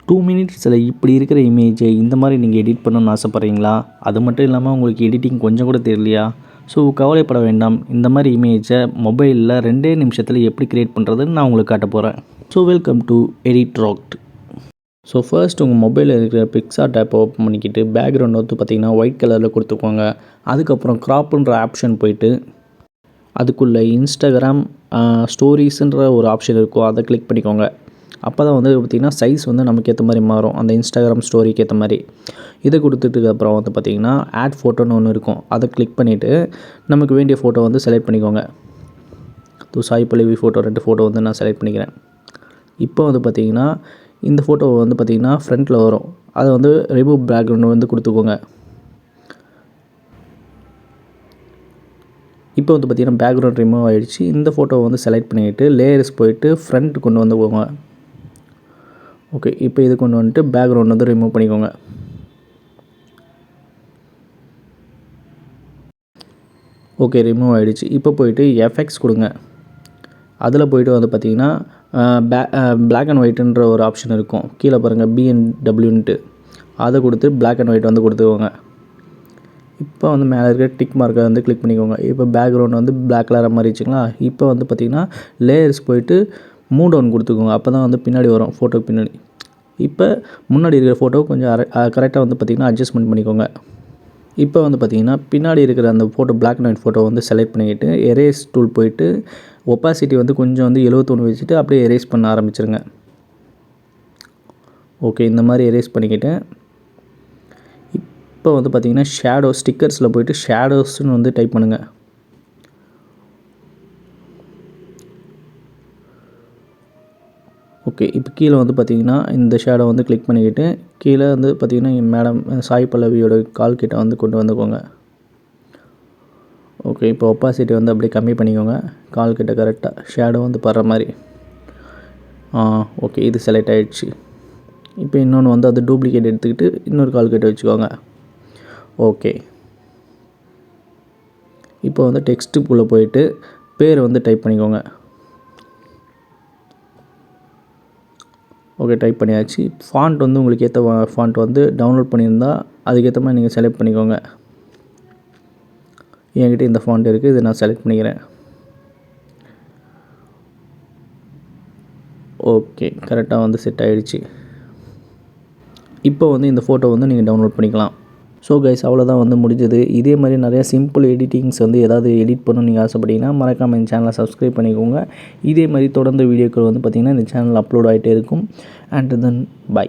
2 மினிட்ஸில் இப்படி இருக்கிற இமேஜை இந்த மாதிரி நீங்கள் எடிட் பண்ணணும்னு ஆசைப்பட்றீங்களா? அது மட்டும் இல்லாமல் உங்களுக்கு எடிட்டிங் கொஞ்சம் கூட தெரியலையா? ஸோ கவலைப்பட வேண்டாம். இந்த மாதிரி இமேஜை மொபைலில் 2 நிமிஷத்தில் எப்படி க்ரியேட் பண்ணுறதுன்னு நான் உங்களுக்கு காட்ட போகிறேன். So welcome to edit wrought. So first உங்கள் மொபைலில் இருக்கிற பிக்சார்ட் ஆப்பை ஓப்பன் பண்ணிக்கிட்டு பேக்ரவுண்ட் வந்து பார்த்திங்கன்னா ஒயிட் கலரில் கொடுத்துக்கோங்க. அதுக்கப்புறம் க்ராப்புன்ற ஆப்ஷன் போயிட்டு அதுக்குள்ளே இன்ஸ்டாகிராம் ஸ்டோரிஸுன்ற ஒரு ஆப்ஷன் இருக்கும், அதை கிளிக் பண்ணிக்கோங்க. அப்போ தான் வந்து பார்த்திங்கன்னா சைஸ் வந்து நமக்கு ஏற்ற மாதிரி மாறும், அந்த இன்ஸ்டாகிராம் ஸ்டோரிக்கு ஏற்ற மாதிரி. இதை கொடுத்துட்டு அப்புறம் வந்து பார்த்திங்கன்னா ஆட் ஃபோட்டோன்னு ஒன்று இருக்கும், அதை கிளிக் பண்ணிவிட்டு நமக்கு வேண்டிய ஃபோட்டோ வந்து செலக்ட் பண்ணிக்கோங்க. சாய் பல்லவி ஃபோட்டோ 2 ஃபோட்டோ வந்து நான் செலக்ட் பண்ணிக்கிறேன். இப்போ வந்து பார்த்திங்கன்னா இந்த ஃபோட்டோ வந்து பார்த்திங்கன்னா ஃப்ரண்ட்டில் வரும், அதை வந்து ரிமூவ் பேக்ரவுண்ட் வந்து கொடுத்துக்கோங்க. இப்போ வந்து பார்த்திங்கன்னா பேக்ரவுண்ட் ரிமூவ் ஆகிடுச்சு. இந்த ஃபோட்டோவை வந்து செலக்ட் பண்ணிவிட்டு லேயர்ஸ் போயிட்டு ஃப்ரண்ட் கொண்டு வந்து போங்க. ஓகே, இப்போ இது கொண்டு வந்துட்டு பேக்ரவுண்ட் வந்து ரிமூவ் பண்ணிக்கோங்க. ஓகே, ரிமூவ் ஆகிடுச்சு. இப்போ போயிட்டு எஃபெக்ட்ஸ் கொடுங்க. அதில் போய்ட்டு வந்து பார்த்திங்கன்னா பிளாக் அண்ட் ஒயிட்டுன்ற ஒரு ஆப்ஷன் இருக்கும், கீழே பாருங்கள் BNWன்ட்டு, அதை கொடுத்து பிளாக் அண்ட் ஒயிட் வந்து கொடுத்துக்கோங்க. இப்போ வந்து மேலே இருக்கிற டிக் மார்க்கை வந்து கிளிக் பண்ணிக்கோங்க. இப்போ பேக்ரவுண்ட் வந்து பிளாக் கலராக மாறிடுச்சுங்களா? இப்போ வந்து பார்த்திங்கன்னா லேயர்ஸ் போயிட்டு மூவ் டவுன் கொடுத்துக்கோங்க. அப்போ தான் வந்து பின்னாடி வரும், ஃபோட்டோக்கு பின்னாடி. இப்போ முன்னாடி இருக்கிற ஃபோட்டோ கொஞ்சம் கரெக்டாக வந்து பார்த்திங்கன்னா அட்ஜஸ்ட்மெண்ட் பண்ணிக்கோங்க. இப்போ வந்து பார்த்திங்கன்னா பின்னாடி இருக்கிற அந்த photo black and white photo வந்து செலக்ட் பண்ணிக்கிட்டு எரேஸ் டூல் போயிட்டு ஒப்பாசிட்டி வந்து கொஞ்சம் வந்து 71 வச்சுட்டு அப்படியே எரேஸ் பண்ண ஆரம்பிச்சிருங்க. ஓகே, இந்த மாதிரி எரேஸ் பண்ணிக்கிட்டு இப்போ வந்து பார்த்திங்கன்னா ஷேடோ ஸ்டிக்கர்ஸில் போய்ட்டு ஷேடோஸ்ன்னு வந்து டைப் பண்ணுங்கள். ஓகே, இப்போ கீழே வந்து பார்த்திங்கன்னா இந்த ஷேடோ வந்து கிளிக் பண்ணிக்கிட்டு கீழே வந்து பார்த்திங்கன்னா மேடம் சாய் பல்லவியோட கால் கிட்ட வந்து கொண்டு வந்துக்கோங்க. ஓகே, இப்போ ஒப்பாசிட்டி வந்து அப்படியே கம்மி பண்ணிக்கோங்க, கால் கிட்ட கரெக்டாக ஷேடோ வந்து படுற மாதிரி. ஓகே, இது செலக்ட் ஆகிடுச்சு. இப்போ இன்னொன்று வந்து அது டூப்ளிகேட் எடுத்துக்கிட்டு இன்னொரு கால் கிட்ட வச்சுக்கோங்க. ஓகே, இப்போ வந்து டெக்ஸ்ட்டுக்குள்ளே போயிட்டு பேர் வந்து டைப் பண்ணிக்கோங்க. ஓகே, டைப் பண்ணியாச்சு. ஃபாண்ட் வந்து உங்களுக்கு ஏற்ற ஃபாண்ட் வந்து டவுன்லோட் பண்ணியிருந்தால் அதுக்கேற்ற மாதிரி நீங்கள் செலக்ட் பண்ணிக்கோங்க. என்கிட்ட இந்த ஃபாண்ட் இருக்குது, இதை நான் செலக்ட் பண்ணிக்கிறேன். ஓகே, கரெக்டாக வந்து செட் ஆகிடுச்சு. இப்போ வந்து இந்த ஃபோட்டோ வந்து நீங்கள் டவுன்லோட் பண்ணிக்கலாம். ஸோ கைஸ், அவ்வளோதான் வந்து முடிஞ்சது. இதே மாதிரி நிறையா சிம்பிள் எடிட்டிங்ஸ் வந்து ஏதாவது எடிட் பண்ணணும்னு நீங்கள் ஆசைப்பட்டீங்கன்னா மறக்காமல் இந்த சேனலை சப்ஸ்கிரைப் பண்ணிக்கோங்க. இதே மாதிரி தொடர்ந்து வீடியோக்கள் வந்து பார்த்திங்கன்னா இந்த சேனல் அப்லோட் ஆகிட்டே இருக்கும். And then by.